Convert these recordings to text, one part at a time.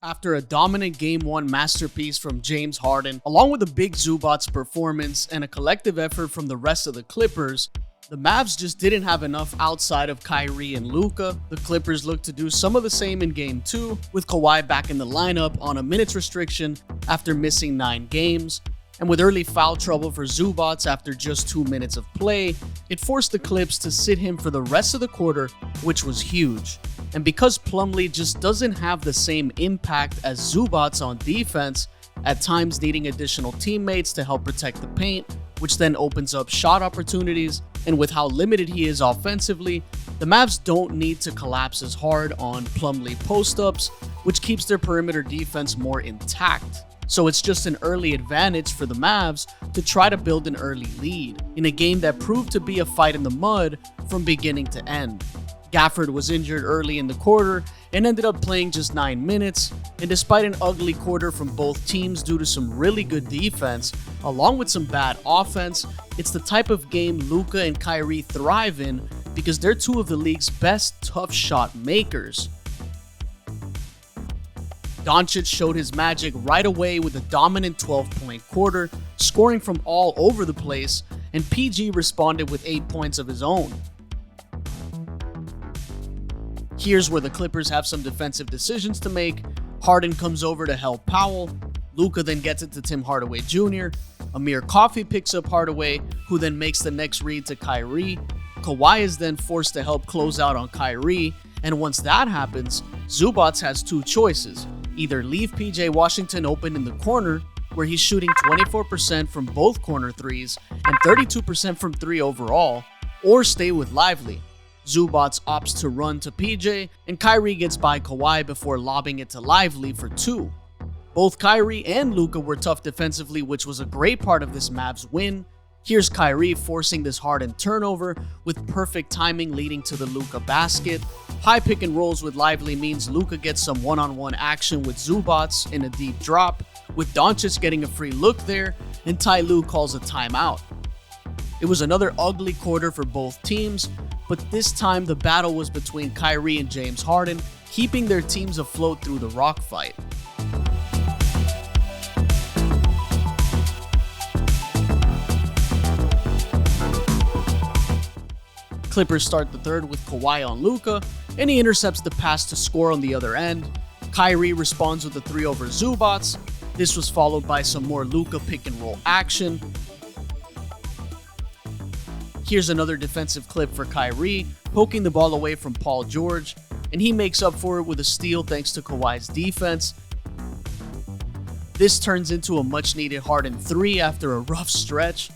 After a dominant Game 1 masterpiece from James Harden, along with a big Zubac's performance and a collective effort from the rest of the Clippers, the Mavs just didn't have enough outside of Kyrie and Luka. The Clippers looked to do some of the same in Game 2, with Kawhi back in the lineup on a minutes restriction after missing 9 games. And with early foul trouble for Zubac after just 2 minutes of play, it forced the Clips to sit him for the rest of the quarter, which was huge. And because Plumlee just doesn't have the same impact as Zubac on defense, at times needing additional teammates to help protect the paint, which then opens up shot opportunities, and with how limited he is offensively, the Mavs don't need to collapse as hard on Plumlee post-ups, which keeps their perimeter defense more intact. So it's just an early advantage for the Mavs to try to build an early lead in a game that proved to be a fight in the mud from beginning to end. Gafford was injured early in the quarter and ended up playing just 9 minutes, and despite an ugly quarter from both teams due to some really good defense, along with some bad offense, it's the type of game Luka and Kyrie thrive in because they're two of the league's best tough shot makers. Doncic showed his magic right away with a dominant 12-point quarter, scoring from all over the place, and PG responded with 8 points of his own. Here's where the Clippers have some defensive decisions to make. Harden comes over to help Powell. Luka then gets it to Tim Hardaway Jr. Amir Coffey picks up Hardaway, who then makes the next read to Kyrie. Kawhi is then forced to help close out on Kyrie, and once that happens, Zubac has two choices. Either leave PJ Washington open in the corner, where he's shooting 24% from both corner threes and 32% from 3 overall, or stay with Lively. Zubac opts to run to PJ, and Kyrie gets by Kawhi before lobbing it to Lively for 2. Both Kyrie and Luka were tough defensively, which was a great part of this Mavs win. Here's Kyrie forcing this Harden turnover with perfect timing leading to the Luka basket. High pick and rolls with Lively means Luka gets some one-on-one action with Zubac in a deep drop, with Doncic getting a free look there, and Ty Lue calls a timeout. It was another ugly quarter for both teams, but this time the battle was between Kyrie and James Harden, keeping their teams afloat through the rock fight. Clippers start the third with Kawhi on Luka, and he intercepts the pass to score on the other end. Kyrie responds with a 3 over Zubac. This was followed by some more Luka pick and roll action. Here's another defensive clip for Kyrie, poking the ball away from Paul George, and he makes up for it with a steal thanks to Kawhi's defense. This turns into a much-needed Harden 3 after a rough stretch.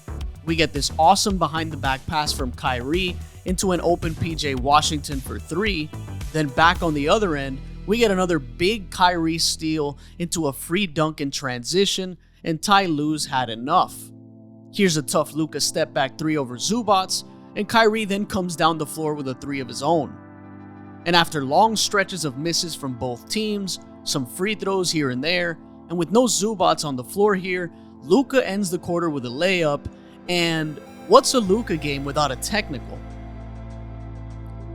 We get this awesome behind-the-back pass from Kyrie into an open PJ Washington for 3. Then back on the other end, we get another big Kyrie steal into a free dunk in transition, and Ty Lue's had enough. Here's a tough Luka step back 3 over Zubac, and Kyrie then comes down the floor with a 3 of his own. And after long stretches of misses from both teams, some free throws here and there, and with no Zubac on the floor here, Luka ends the quarter with a layup, and what's a Luka game without a technical?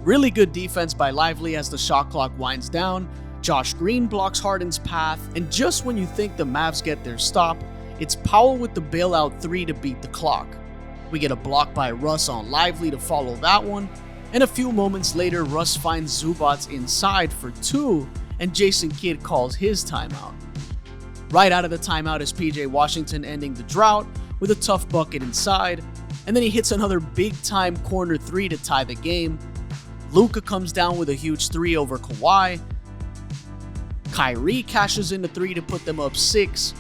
Really good defense by Lively as the shot clock winds down. Josh Green blocks Harden's path, and just when you think the Mavs get their stop, it's Powell with the bailout 3 to beat the clock. We get a block by Russ on Lively to follow that one, and a few moments later Russ finds Zubac inside for 2, and Jason Kidd calls his timeout. Right out of the timeout is PJ Washington ending the drought with a tough bucket inside, and then he hits another big-time corner 3 to tie the game. Luka comes down with a huge 3 over Kawhi. Kyrie cashes in the 3 to put them up 6,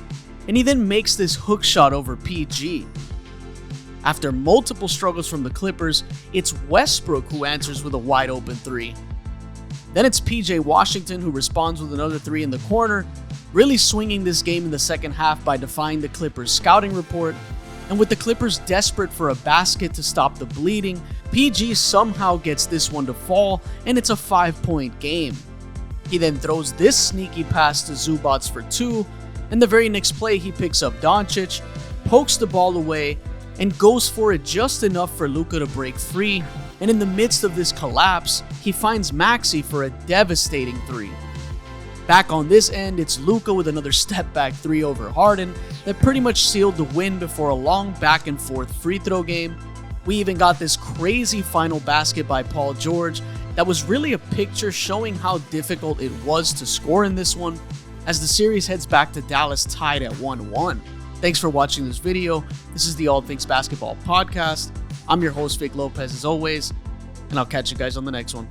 and he then makes this hook shot over PG. After multiple struggles from the Clippers, it's Westbrook who answers with a wide open 3. Then it's PJ Washington who responds with another 3 in the corner, really swinging this game in the second half by defying the Clippers' scouting report. And with the Clippers desperate for a basket to stop the bleeding, PG somehow gets this one to fall, and it's a 5-point game. He then throws this sneaky pass to Zubac for 2, and the very next play he picks up Doncic, pokes the ball away, and goes for it just enough for Luka to break free, and in the midst of this collapse, he finds Maxey for a devastating 3. Back on this end, it's Luka with another step-back 3 over Harden that pretty much sealed the win before a long back-and-forth free throw game. We even got this crazy final basket by Paul George that was really a picture showing how difficult it was to score in this one, as the series heads back to Dallas tied at 1-1. Thanks for watching this video. This is the All Things Basketball Podcast. I'm your host, Vic Lopez, as always, and I'll catch you guys on the next one.